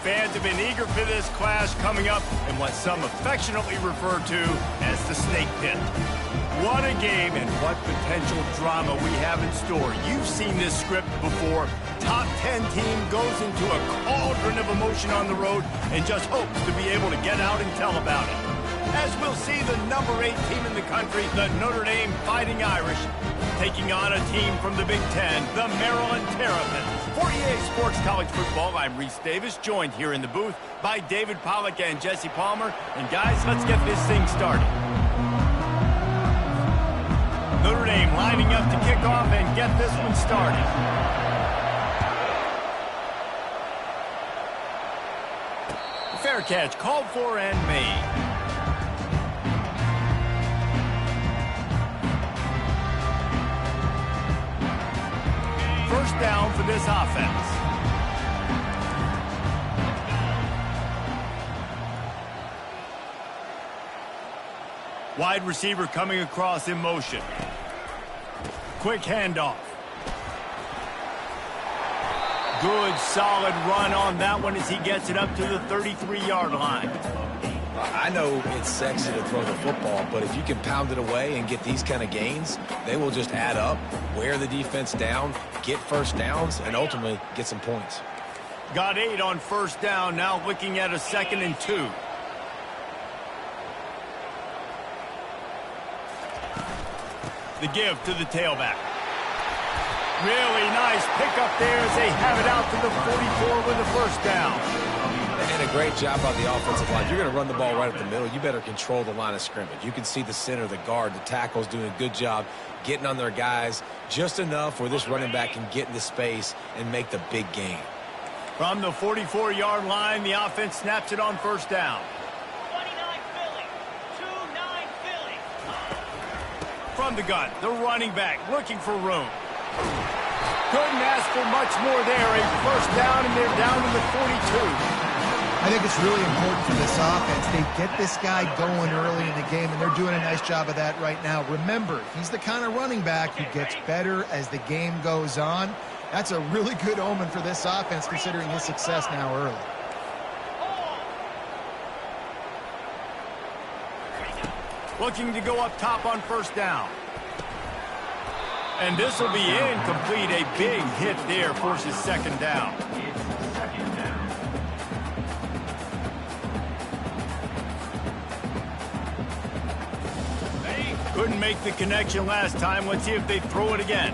fans have been eager for this clash coming up in what some affectionately refer to as the snake pit. What a game and what potential drama we have in store. You've seen this script before. Top 10 team goes into a cauldron of emotion on the road and just hopes to be able to get out and tell about it. As we'll see the number 8 team in the country, the Notre Dame Fighting Irish, taking on a team from the Big Ten, the Maryland Terrapins. For EA Sports College Football, I'm Reese Davis, joined here in the booth by David Pollack and Jesse Palmer. And guys, let's get this thing started. Notre Dame lining up to kick off and get this one started. Fair catch called for and made. First down for this offense. Wide receiver coming across in motion. Quick handoff. Good, solid run on that one as he gets it up to the 33-yard line. I know it's sexy to throw the football, but if you can pound it away and get these kind of gains, they will just add up, wear the defense down, get first downs, and ultimately get some points. Got 8 on first down, now looking at a 2nd and 2. The give to the tailback. Really nice pickup there as they have it out to the 44 with a first down. And a great job by the offensive line. You're going to run the ball right up the middle. You better control the line of scrimmage. You can see the center, the guard, the tackle's doing a good job getting on their guys just enough where this running back can get into space and make the big gain. From the 44-yard line, the offense snaps it on first down. 29 Philly. 2-9 Philly. From the gun, the running back looking for room. Couldn't ask for much more there. A first down, and they're down to the 42. I think it's really important for this offense. They get this guy going early in the game, and they're doing a nice job of that right now. Remember, he's the kind of running back who gets better as the game goes on. That's a really good omen for this offense, considering his success now early. Looking to go up top on first down. And this will be incomplete. A big hit there forces second down. Couldn't make the connection last time. Let's see if they throw it again.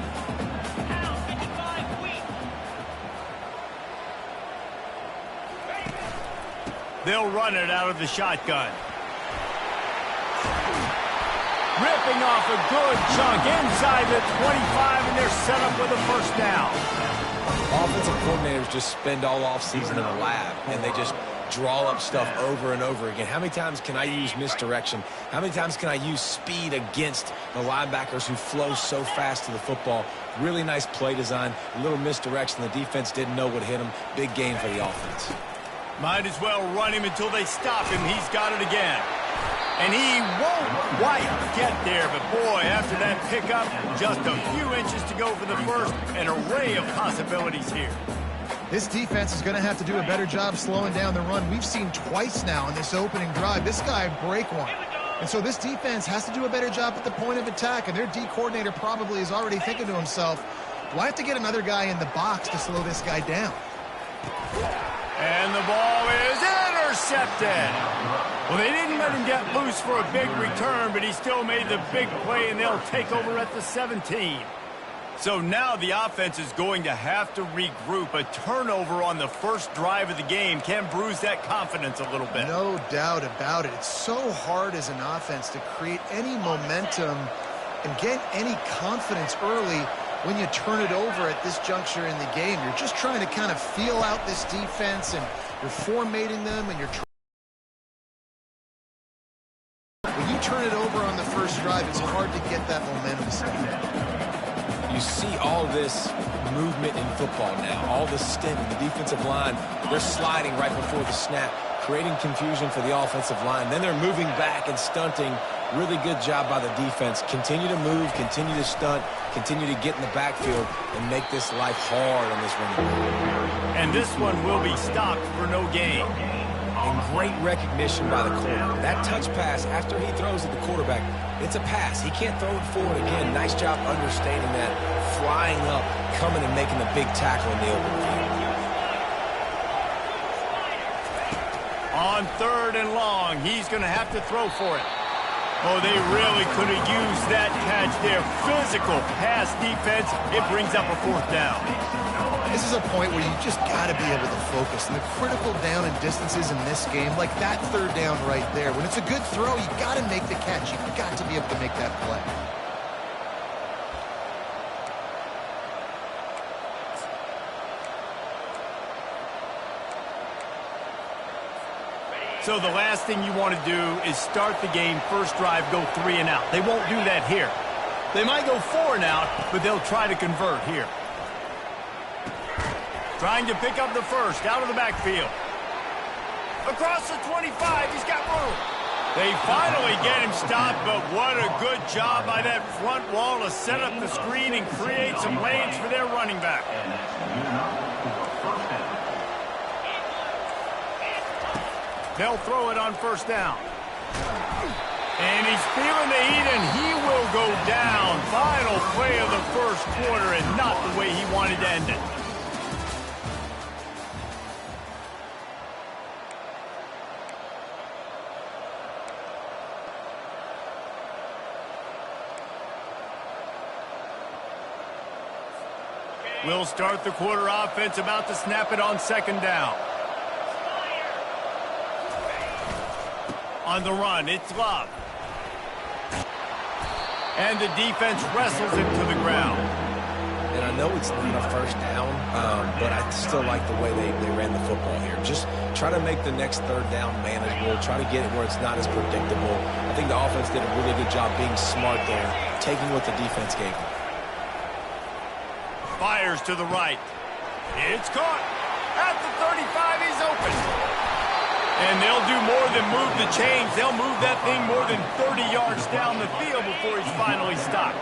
They'll run it out of the shotgun. Ripping off a good chunk inside the 25, and they're set up with a first down. Offensive coordinators just spend all offseason in the lab, and they just draw up stuff over and over again. How many times can I use misdirection? How many times can I use speed against the linebackers who flow so fast to the football? Really nice play design, a little misdirection. The defense didn't know what hit him. Big game for the offense. Might as well run him until they stop him. He's got it again. And he won't quite get there, but boy, after that pickup, just a few inches to go for the first. An array of possibilities here. This defense is going to have to do a better job slowing down the run. We've seen twice now in this opening drive this guy break one. And so this defense has to do a better job at the point of attack, and their D coordinator probably is already thinking to himself, do I have to get another guy in the box to slow this guy down? And the ball is intercepted. Well, they didn't let him get loose for a big return, but he still made the big play, and they'll take over at the 17. So now the offense is going to have to regroup. A turnover on the first drive of the game can bruise that confidence a little bit. No doubt about it. It's so hard as an offense to create any momentum and get any confidence early when you turn it over at this juncture in the game. You're just trying to kind of feel out this defense, and you're formatting them, and you're when you turn it over on the first drive, it's hard to get that momentum started. You see all this movement in football now, all the stint in the defensive line. They're sliding right before the snap, creating confusion for the offensive line. Then they're moving back and stunting. Really good job by the defense. Continue to move, continue to stunt, continue to get in the backfield and make this life hard on this running back. And this one will be stopped for no gain. And great recognition by the corner. That touch pass after he throws at the quarterback, it's a pass. He can't throw it forward again. Nice job understanding that, flying up, coming and making a big tackle in the open field. On 3rd and long, he's going to have to throw for it. Oh, they really could have used that catch there. Physical pass defense. It brings up a 4th down. This is a point where you just got to be able to focus. And the critical down and distances in this game, like that 3rd down right there, when it's a good throw, you got to make the catch. You've got to be able to make that play. So the last thing you want to do is start the game, first drive, go 3 and out. They won't do that here. They might go 4 and out, but they'll try to convert here. Trying to pick up the first, out of the backfield. Across the 25, he's got room. They finally get him stopped, but what a good job by that front wall to set up the screen and create some lanes for their running back. They'll throw it on 1st down. And he's feeling the heat, and he will go down. Final play of the 1st quarter, and not the way he wanted to end it. We'll start the quarter offense, about to snap it on 2nd down. On the run, it's Love. And the defense wrestles him to the ground. And I know it's not a 1st down, but I still like the way they ran the football here. Just try to make the next 3rd down manageable. Try to get it where it's not as predictable. I think the offense did a really good job being smart there, taking what the defense gave them. Fires to the right. It's caught. At the 35, he's open. And they'll do more than move the chains. They'll move that thing more than 30 yards down the field before he's finally stopped.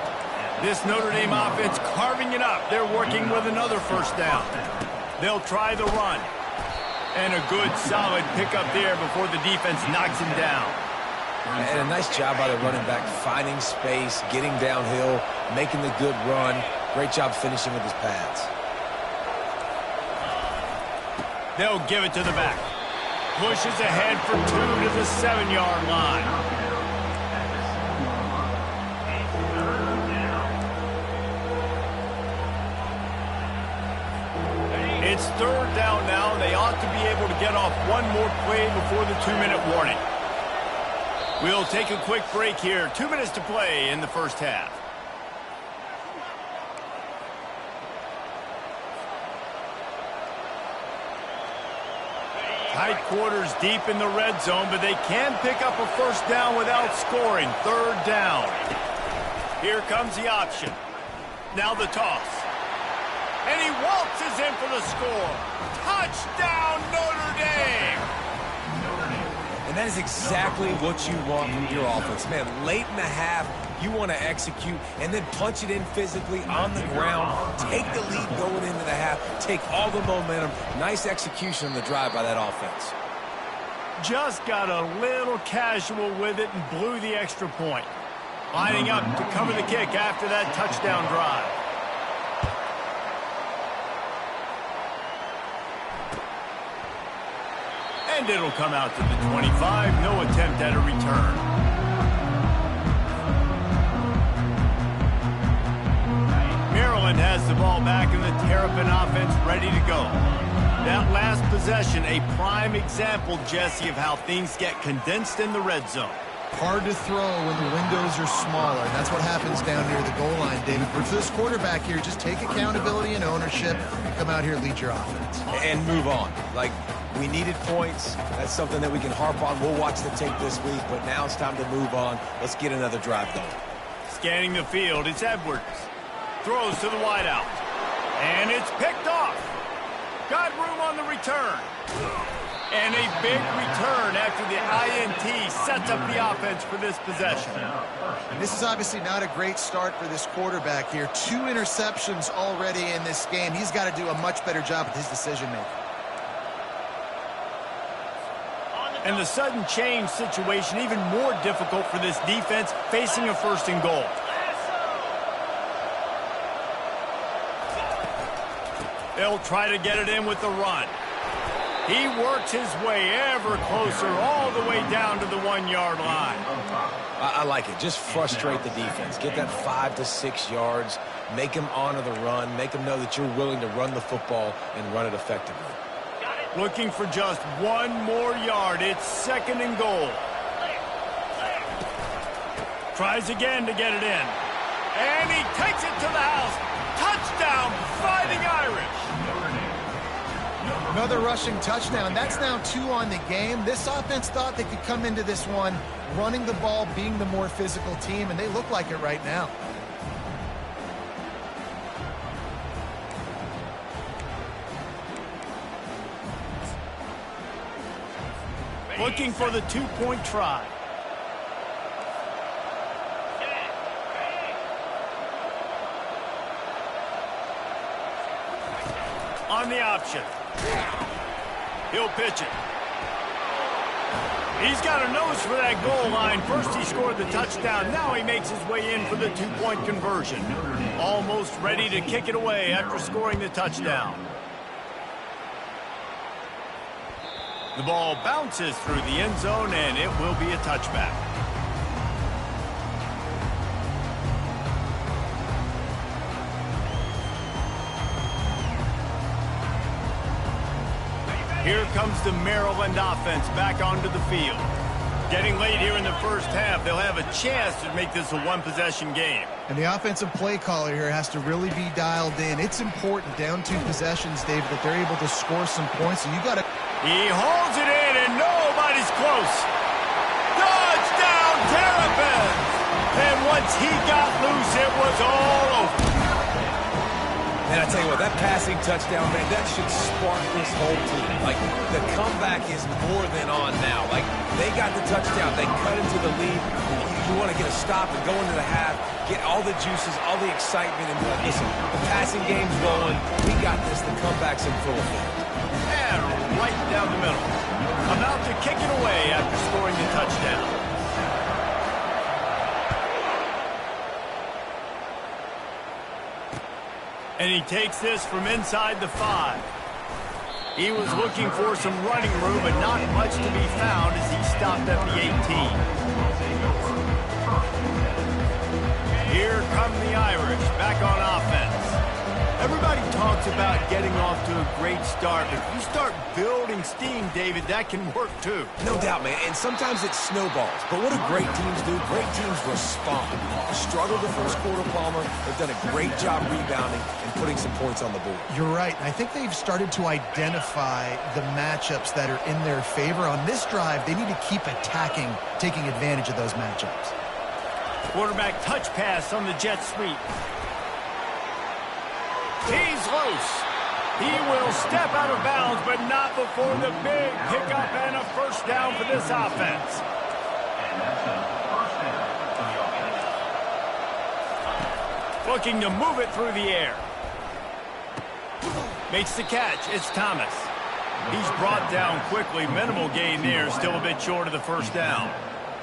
This Notre Dame offense carving it up. They're working with another 1st down. They'll try the run. And a good, solid pickup there before the defense knocks him down. And a nice job by the running back, finding space, getting downhill, making the good run. Great job finishing with his pads. They'll give it to the back. Pushes ahead for 2 to the 7-yard line. It's 3rd down now. They ought to be able to get off one more play before the 2-minute warning. We'll take a quick break here. 2 minutes to play in the 1st half. Tight quarters deep in the red zone, but they can pick up a 1st down without scoring. 3rd down. Here comes the option. Now the toss. And he waltzes in for the score. Touchdown, Notre Dame! And that is exactly what you want from your offense. Man, late in the half, you want to execute and then punch it in physically on the ground. Take the lead going into the half. Take all the momentum. Nice execution on the drive by that offense. Just got a little casual with it and blew the extra point. Lining up to cover the kick after that touchdown drive. And it'll come out to the 25. No attempt at a return. Maryland has the ball back in the Terrapin offense ready to go. That last possession, a prime example, Jesse, of how things get condensed in the red zone. Hard to throw when the windows are smaller. And that's what happens down near the goal line, David. But for this quarterback here, just take accountability and ownership and come out here and lead your offense. And move on. Like, we needed points. That's something that we can harp on. We'll watch the tape this week, but now it's time to move on. Let's get another drive going. Scanning the field, it's Edwards. Throws to the wideout. And it's picked off. Got room on the return. And a big return after the INT sets up the offense for this possession. This is obviously not a great start for this quarterback here. 2 interceptions already in this game. He's got to do a much better job with his decision-making. And the sudden change situation even more difficult for this defense facing a 1st and goal. They'll try to get it in with the run. He works his way ever closer all the way down to the 1-yard line. I like it. Just frustrate the defense. Get that 5 to 6 yards. Make them honor the run. Make them know that you're willing to run the football and run it effectively. Looking for just 1 more yard. It's 2nd and goal. Tries again to get it in. And he takes it to the house. Touchdown, Fighting Irish. Another rushing touchdown. That's now 2 on the game. This offense thought they could come into this one running the ball, being the more physical team, and they look like it right now. Looking for the 2-point try. On the option. He'll pitch it. He's got a nose for that goal line. First he scored the touchdown. Now he makes his way in for the 2-point conversion. Almost ready to kick it away after scoring the touchdown. The ball bounces through the end zone, and it will be a touchback. Here comes the Maryland offense back onto the field. Getting late here in the 1st half, they'll have a chance to make this a 1-possession game. And the offensive play caller here has to really be dialed in. It's important down 2 possessions, David, that they're able to score some points. So you got to. He holds it in, and nobody's close. Touchdown, Terrapins! And once he got loose, it was all over. And I tell you what, that passing touchdown, man, that should spark this whole team. Like, the comeback is more than on now. Like, they got the touchdown. They cut into the lead. You want to get a stop and go into the half, get all the juices, all the excitement, and be like, listen, the passing game's rolling. We got this. The comeback's in full effect. And right down the middle. About to kick it away after scoring the touchdown. And he takes this from inside the 5. He was looking for some running room, but not much to be found as he stopped at the 18. Here come the Irish back on offense. Everybody talks about getting off to a great start, but if you start building steam, David, that can work too. No doubt, man, and sometimes it snowballs. But what do great teams do? Great teams respond. Struggled the 1st quarter, Palmer. They've done a great job rebounding and putting some points on the board. You're right. I think they've started to identify the matchups that are in their favor. On this drive, they need to keep attacking, taking advantage of those matchups. Quarterback touch pass on the jet sweep. He's loose. He will step out of bounds, but not before the big pickup and a 1st down for this offense. Looking to move it through the air. Makes the catch. It's Thomas. He's brought down quickly. Minimal gain there. Still a bit short of the 1st down.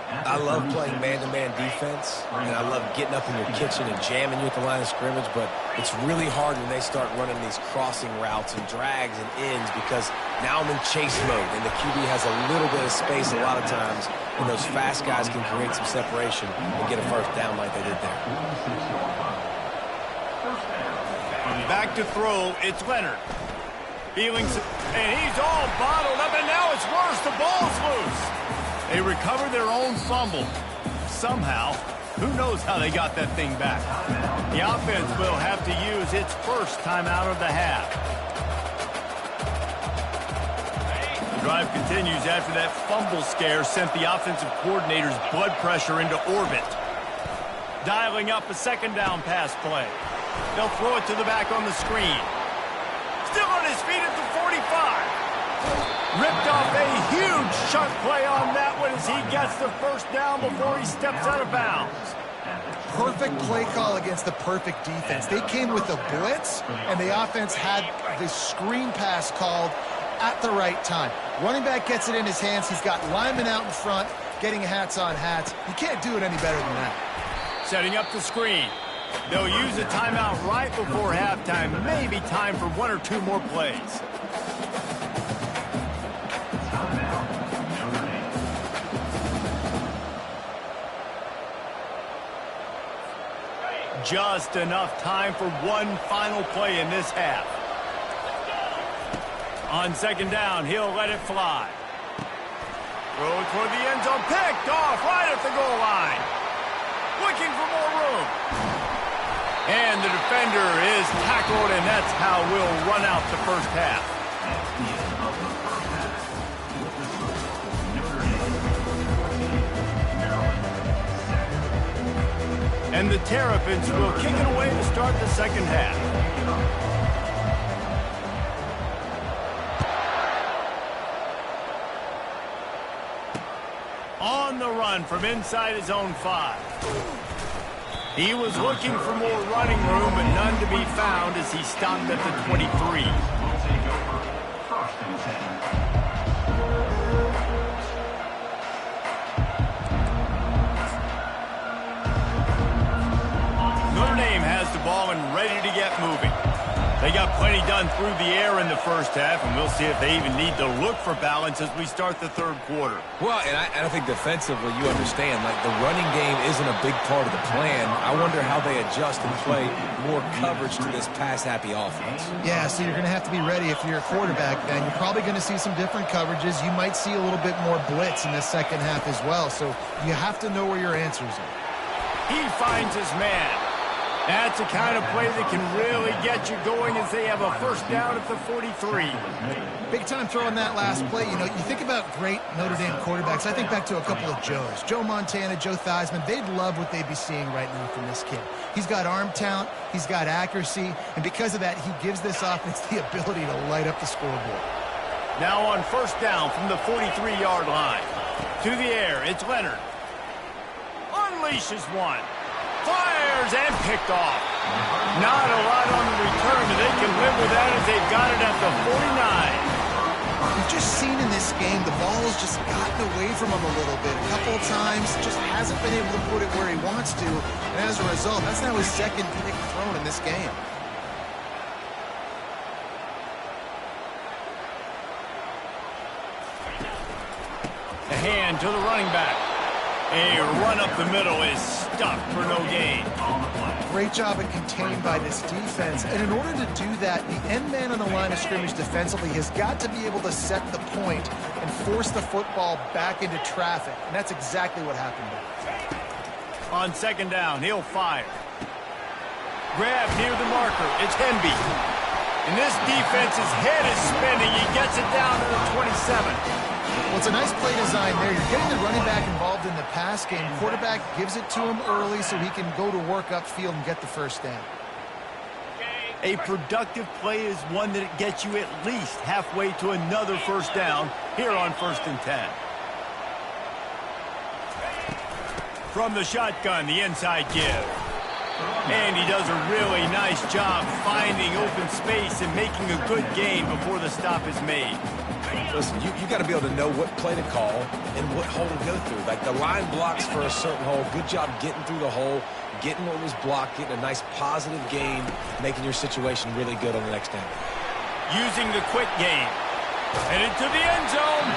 I love playing man-to-man defense, and I love getting up in your kitchen and jamming you at the line of scrimmage, but it's really hard when they start running these crossing routes and drags and ends because now I'm in chase mode, and the QB has a little bit of space a lot of times, and those fast guys can create some separation and get a 1st down like they did there. Back to throw, it's Leonard. Feeling, and he's all bottled up, and now it's worse. The ball's loose. They recover their own fumble. Somehow, who knows how they got that thing back. The offense will have to use its 1st timeout of the half. The drive continues after that fumble scare sent the offensive coordinator's blood pressure into orbit. Dialing up a 2nd down pass play. They'll throw it to the back on the screen. Still on his feet at the 45. Ripped off a huge chunk play on that one as he gets the first down before he steps out of bounds. Perfect play call against the perfect defense. They came with a blitz, and the offense had the screen pass called at the right time. Running back gets it in his hands. He's got linemen out in front, getting hats on hats. You can't do it any better than that. Setting up the screen. They'll use a timeout right before halftime. Maybe time for one or two more plays. Just enough time for one final play in this half. On second down, he'll let it fly. Throw toward the end zone, picked off right at the goal line. Looking for more room. And the defender is tackled, and that's how we'll run out the first half. And the Terrapins will kick it away to start the second half. On the run from inside his own 5. He was looking for more running room, but none to be found as he stopped at the 23. Notre Dame has the ball and ready to get moving. They got plenty done through the air in the first half, and we'll see if they even need to look for balance as we start the third quarter. Well, and I think defensively, you understand, like the running game isn't a big part of the plan. I wonder how they adjust and play more coverage to this pass-happy offense. Yeah, so you're going to have to be ready if you're a quarterback then. You're probably going to see some different coverages. You might see a little bit more blitz in the second half as well, so you have to know where your answers are. He finds his man. That's the kind of play that can really get you going as they have a first down at the 43. Big time throw in that last play. You know, you think about great Notre Dame quarterbacks. I think back to a couple of Joes. Joe Montana, Joe Theismann. They'd love what they'd be seeing right now from this kid. He's got arm talent. He's got accuracy. And because of that, he gives this offense the ability to light up the scoreboard. Now on first down from the 43-yard line. To the air, it's Leonard. Unleashes one. Fires and picked off. Not a lot on the return, but they can live with that as they've got it at the 49. We've just seen in this game the ball has just gotten away from him a little bit. A couple of times, just hasn't been able to put it where he wants to. And as a result, that's now his second pick thrown in this game. A hand to the running back. A run up the middle is stuffed for no gain. Great job at contained by this defense. And in order to do that, the end man on the line of scrimmage defensively has got to be able to set the point and force the football back into traffic. And that's exactly what happened there. On second down, he'll fire. Grab near the marker. It's Henby. And this defense's head is spinning. He gets it down to the 27. Well, it's a nice play design there. You're getting the running back involved in the pass game. Quarterback gives it to him early so he can go to work upfield and get the first down. A productive play is one that gets you at least halfway to another first down here on 1st and 10. From the shotgun, the inside give. And he does a really nice job finding open space and making a good gain before the stop is made. Listen, you got to be able to know what play to call and what hole to go through. Like the line blocks for a certain hole. Good job getting through the hole, getting what was blocked, getting a nice positive gain, making your situation really good on the next down. Using the quick game. Headed to the end zone.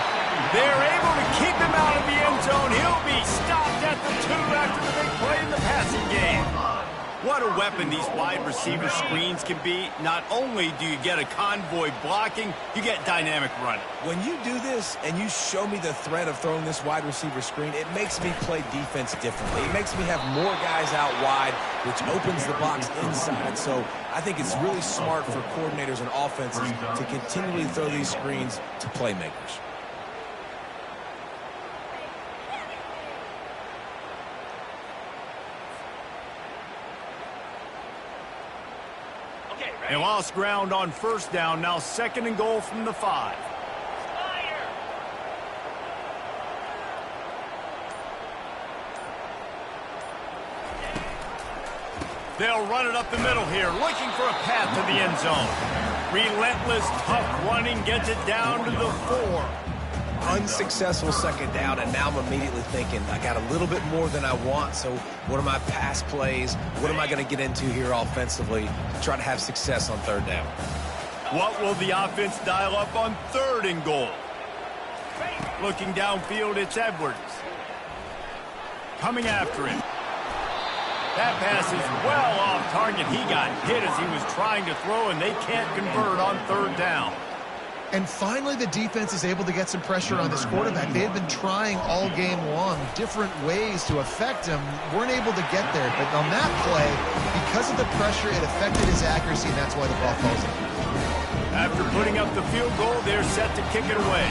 They're able to keep him out of the end zone. He'll be stopped at the 2 after the big play in the passing game. What a weapon these wide receiver screens can be. Not only do you get a convoy blocking, you get dynamic running. When you do this and you show me the threat of throwing this wide receiver screen, it makes me play defense differently. It makes me have more guys out wide, which opens the box inside. So I think it's really smart for coordinators and offenses to continually throw these screens to playmakers. They lost ground on first down, now 2nd and goal from the 5. They'll run it up the middle here, looking for a path to the end zone. Relentless, tough running gets it down to the 4. Unsuccessful second down, and now I'm immediately thinking, I got a little bit more than I want, so what are my pass plays? What am I going to get into here offensively to try to have success on third down? What will the offense dial up on 3rd and goal? Looking downfield, it's Edwards. Coming after him. That pass is well off target. He got hit as he was trying to throw, and they can't convert on 3rd down. And finally, the defense is able to get some pressure on this quarterback. They had been trying all game long different ways to affect him. Weren't able to get there. But on that play, because of the pressure, it affected his accuracy, and that's why the ball falls in. After putting up the field goal, they're set to kick it away.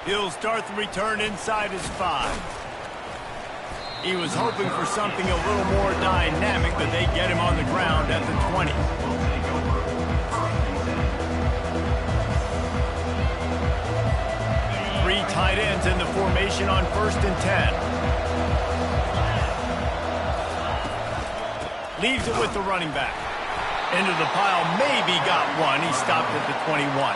He'll start the return inside his 5. He was hoping for something a little more dynamic, but they get him on the ground at the 20. Three tight ends in the formation on 1st and 10. Leaves it with the running back. Into the pile, maybe got one. He stopped at the 21.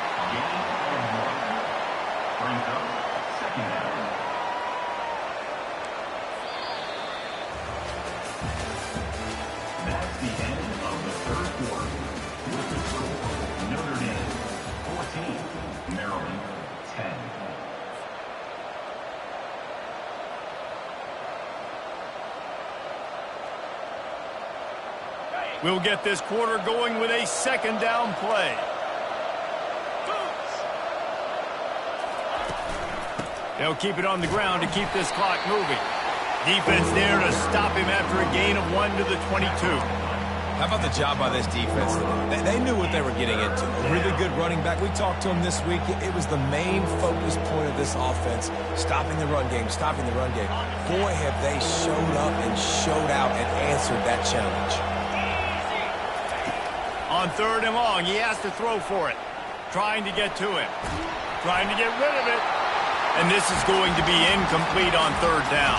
We'll get this quarter going with a 2nd down play. They'll keep it on the ground to keep this clock moving. Defense there to stop him after a gain of 1 to the 22. How about the job by this defense? They knew what they were getting into. A really good running back. We talked to him this week. It was the main focus point of this offense, stopping the run game, stopping the run game. Boy, have they showed up and showed out and answered that challenge. On 3rd and long, he has to throw for it. Trying to get to it. Trying to get rid of it. And this is going to be incomplete on 3rd down.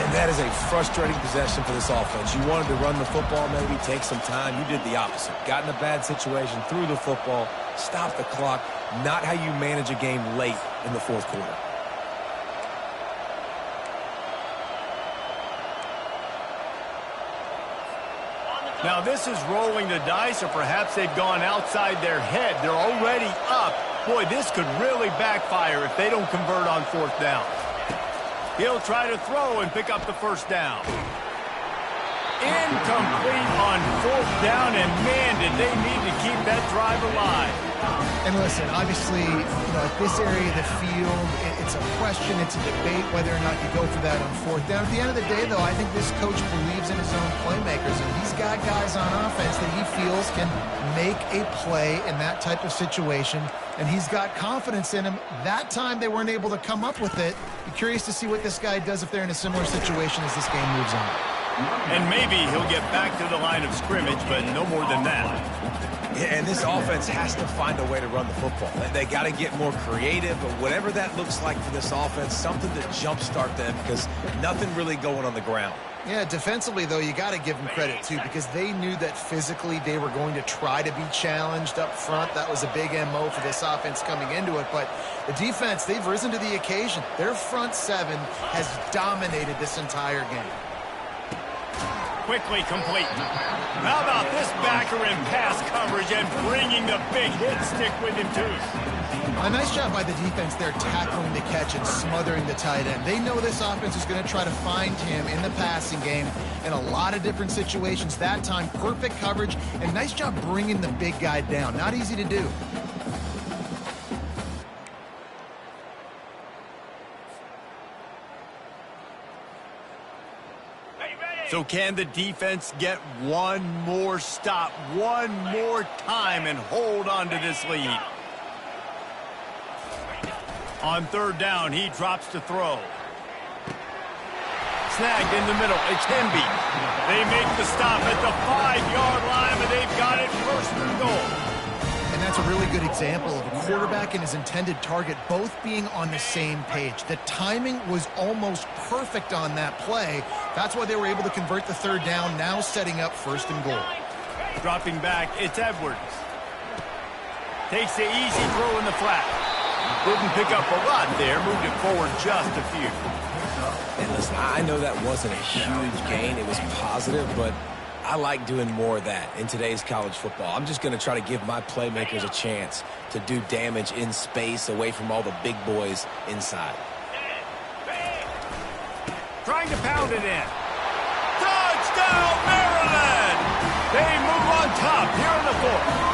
And that is a frustrating possession for this offense. You wanted to run the football, maybe take some time. You did the opposite. Got in a bad situation, threw the football, stopped the clock. Not how you manage a game late in the 4th quarter. Now this is rolling the dice, or perhaps they've gone outside their head. They're already up. Boy, this could really backfire if they don't convert on 4th down. He'll try to throw and pick up the 1st down. Incomplete on 4th down, and man, did they need to keep that drive alive. And listen, obviously, at this area of the field, it's a question, it's a debate whether or not you go for that on 4th down. At the end of the day, though, I think this coach believes in his own playmakers, and he's got guys on offense that he feels can make a play in that type of situation, and he's got confidence in him. That time, they weren't able to come up with it. Be curious to see what this guy does if they're in a similar situation as this game moves on. And maybe he'll get back to the line of scrimmage, but no more than that. Yeah, and this offense has to find a way to run the football. They got to get more creative, but whatever that looks like for this offense, something to jumpstart them, because nothing really going on the ground. Yeah, defensively, though, you got to give them credit, too, because they knew that physically they were going to try to be challenged up front. That was a big MO for this offense coming into it. But the defense, they've risen to the occasion. Their front 7 has dominated this entire game. Quickly complete. How about this backer in pass coverage and bringing the big hit stick with him, too? A nice job by the defense there tackling the catch and smothering the tight end. They know this offense is going to try to find him in the passing game in a lot of different situations. That time, perfect coverage, and nice job bringing the big guy down. Not easy to do. So can the defense get one more stop, one more time, and hold on to this lead? On 3rd down, he drops to throw. Snagged in the middle. It's Hemby. They make the stop at the 5-yard line, but they've got it 1st and goal. And that's a really good example of a quarterback and his intended target both being on the same page. The timing was almost perfect on that play. That's why they were able to convert the third down, now setting up 1st and goal. Dropping back, it's Edwards. Takes the easy throw in the flat. Didn't pick up a lot there, moved it forward just a few. And listen, I know that wasn't a huge gain. It was positive, but I like doing more of that in today's college football. I'm just going to try to give my playmakers a chance to do damage in space away from all the big boys inside. Trying to pound it in. Touchdown, Maryland! They move on top here in the 4th.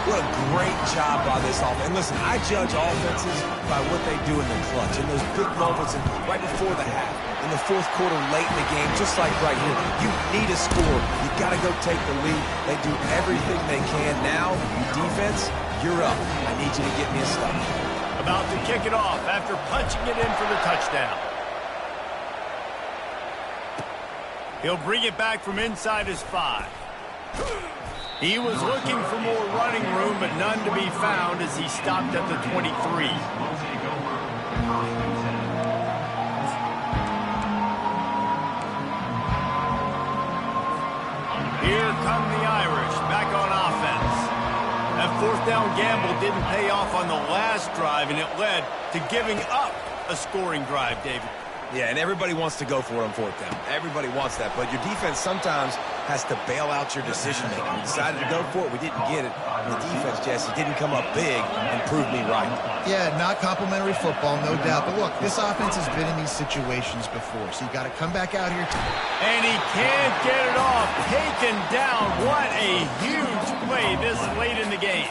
What a great job by this offense. And listen, I judge offenses by what they do in the clutch, in those big moments and right before the half, in the 4th quarter, late in the game, just like right here. You need a score. You got to go take the lead. They do everything they can. Now, defense, you're up. I need you to get me a stop. About to kick it off after punching it in for the touchdown. He'll bring it back from inside his 5. He was looking for more running room, but none to be found as he stopped at the 23. Here come the Irish, back on offense. That 4th down gamble didn't pay off on the last drive, and it led to giving up a scoring drive, David. Yeah, and everybody wants to go for it on 4th down. Everybody wants that, but your defense sometimes has to bail out your decision-making. We decided to go for it. We didn't get it. And the defense, Jesse, didn't come up big and prove me right. Yeah, not complimentary football, no doubt. But look, this offense has been in these situations before, so you got to come back out here. And he can't get it off. Taken down. What a huge play this late in the game.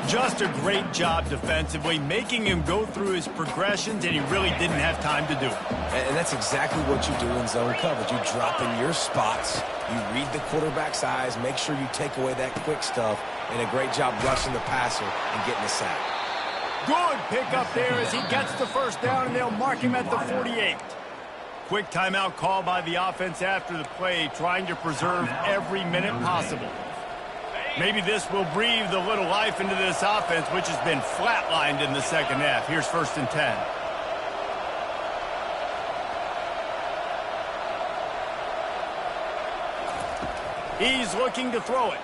Just a great job defensively, making him go through his progressions, and he really didn't have time to do it. And that's exactly what you do in zone coverage. You drop in your spots, you read the quarterback's eyes, make sure you take away that quick stuff, and a great job rushing the passer and getting the sack. Good pickup there as he gets the 1st down, and they'll mark him at the 48. Quick timeout call by the offense after the play, trying to preserve every minute possible. Maybe this will breathe a little life into this offense, which has been flatlined in the 2nd half. Here's 1st and 10. He's looking to throw it.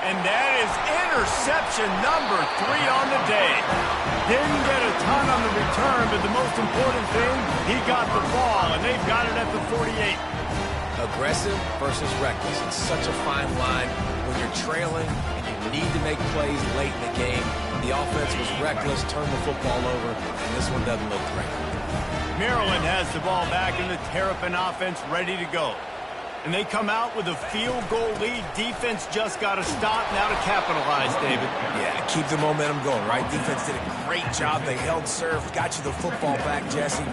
And that is interception number 3 on the day. Didn't get a ton on the return, but the most important thing, he got the ball, and they've got it at the 48. Aggressive versus reckless. It's such a fine line when you're trailing and you need to make plays late in the game. The offense was reckless, turned the football over, and this one doesn't look great. Maryland has the ball back in the Terrapin offense ready to go. And they come out with a field goal lead. Defense just got to stop now to capitalize, David. Yeah, keep the momentum going, right? Defense did a great job. They held serve, got you the football back, Jesse.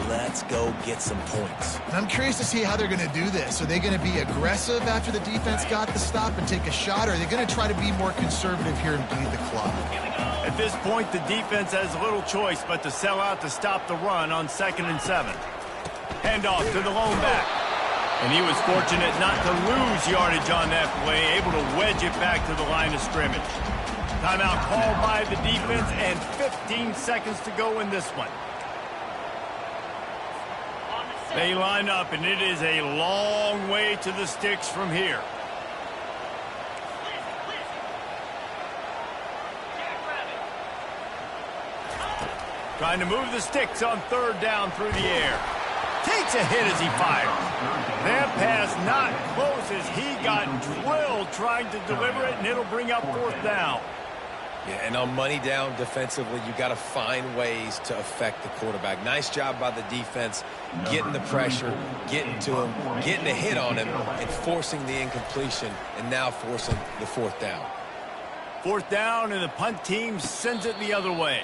Let's go get some points. I'm curious to see how they're going to do this. Are they going to be aggressive after the defense got the stop and take a shot, or are they going to try to be more conservative here and bleed the clock? At this point, the defense has little choice but to sell out to stop the run on 2nd and 7. Handoff to the lone back. And he was fortunate not to lose yardage on that play, able to wedge it back to the line of scrimmage. Timeout called by the defense, and 15 seconds to go in this one. They line up, and it is a long way to the sticks from here. Trying to move the sticks on 3rd down through the air. Takes a hit as he fires. That pass not close as he got drilled trying to deliver it, and it'll bring up 4th down. Yeah, and on money down defensively, you got to find ways to affect the quarterback. Nice job by the defense, getting the pressure, getting to him, getting a hit on him, and forcing the incompletion, and now forcing the 4th down. 4th down, and the punt team sends it the other way.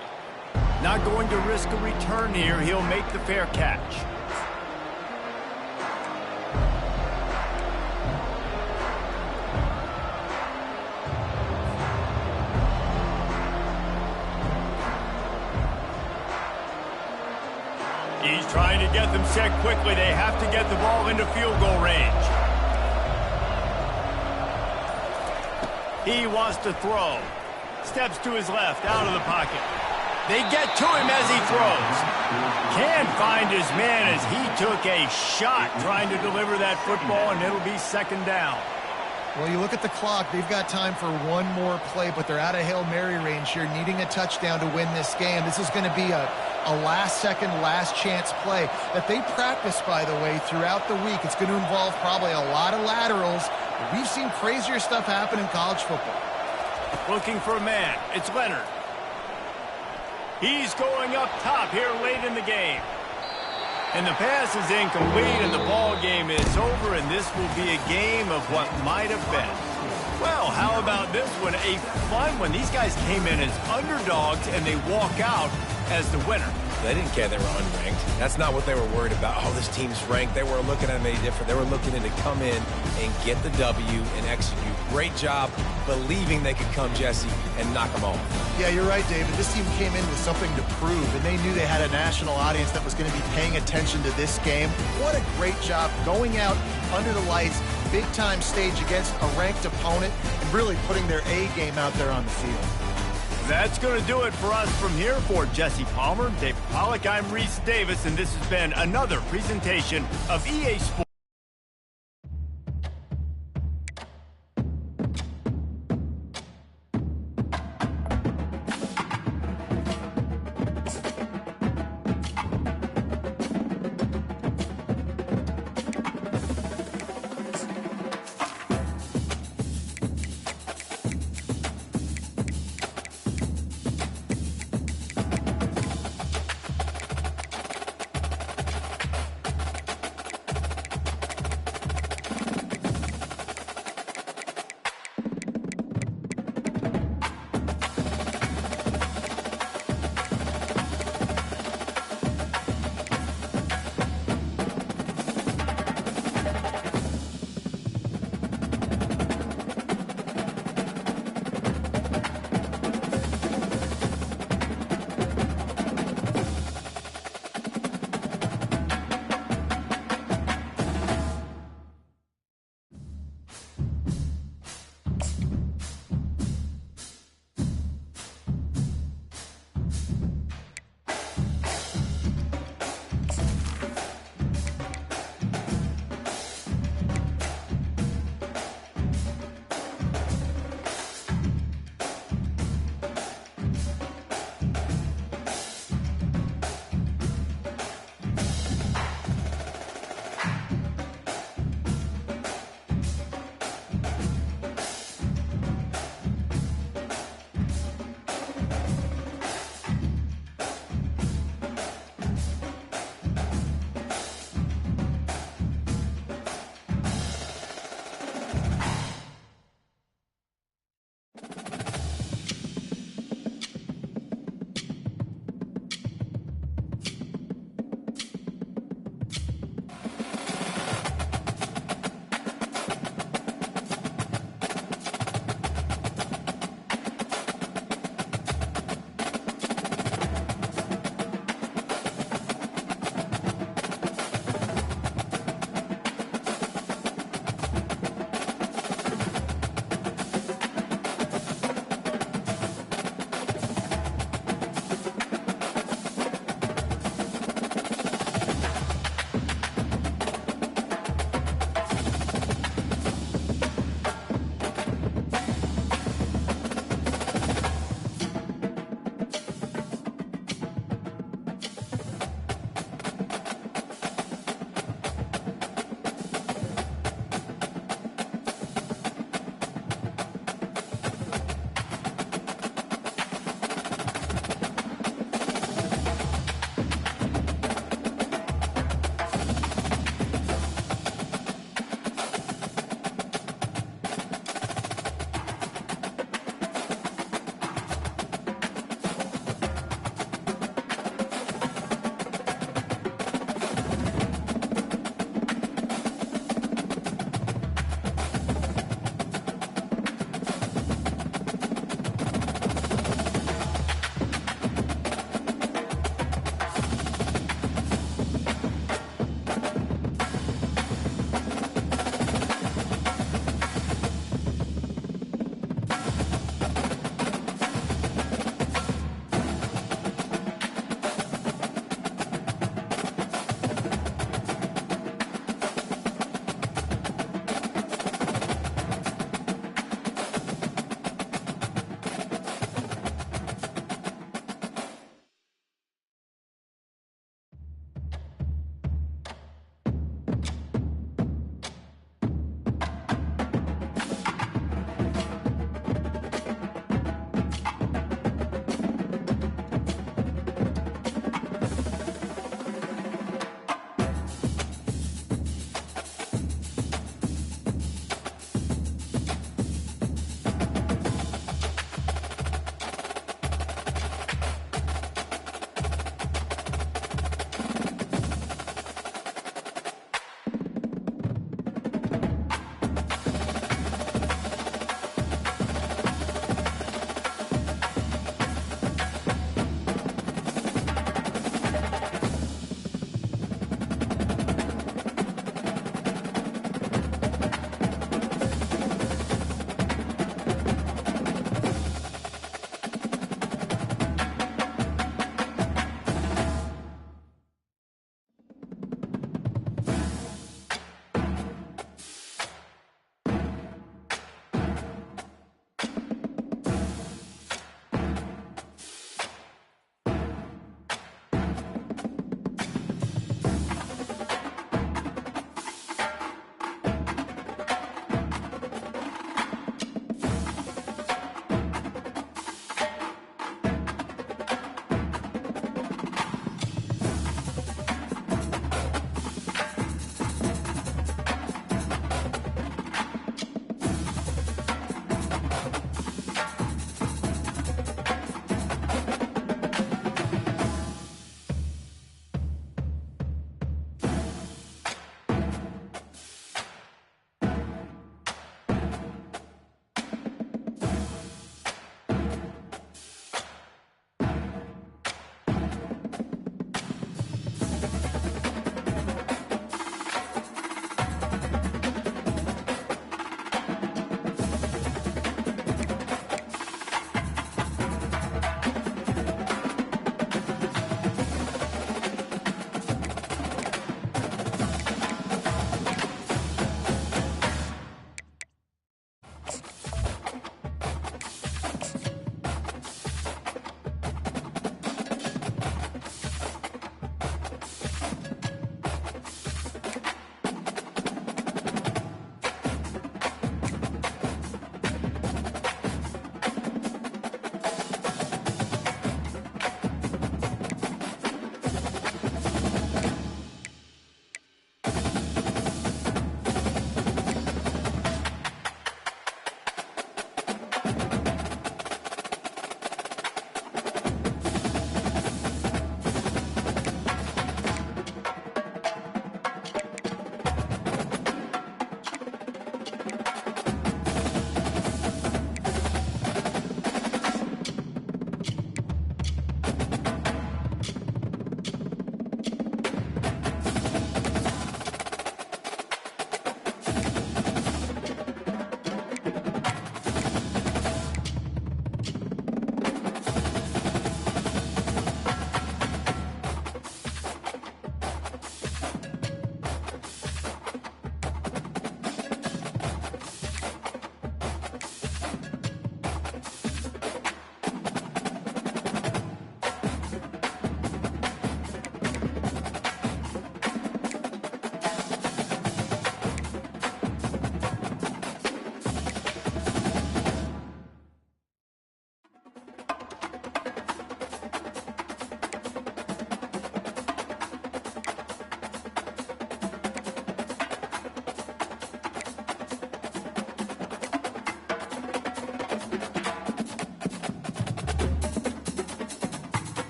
Not going to risk a return here. He'll make the fair catch. He's trying to get them set quickly. They have to get the ball into field goal range. He wants to throw. Steps to his left, out of the pocket. They get to him as he throws. Can't find his man as he took a shot trying to deliver that football, and it'll be second down. Well, you look at the clock. They've got time for one more play, but they're out of Hail Mary range here, needing a touchdown to win this game. This is going to be a last-second, last-chance play that they practice, by the way, throughout the week. It's going to involve probably a lot of laterals. We've seen crazier stuff happen in college football. Looking for a man. It's Leonard. He's going up top here late in the game. And the pass is incomplete, and the ball game is over, and this will be a game of what might have been. Well, how about this one? A fun one. These guys came in as underdogs, and they walk out as the winner. They didn't care they were unranked. That's not what they were worried about. Oh, this team's ranked. They weren't looking at them any different. They were looking in to come in and get the W and execute. Great job believing they could come, Jesse, and knock them off. Yeah, you're right, David. This team came in with something to prove, and they knew they had a national audience that was going to be paying attention to this game. What a great job going out under the lights, big-time stage against a ranked opponent, and really putting their A game out there on the field. That's going to do it for us from here. For Jesse Palmer, David Pollack, I'm Reese Davis, and this has been another presentation of EA Sports.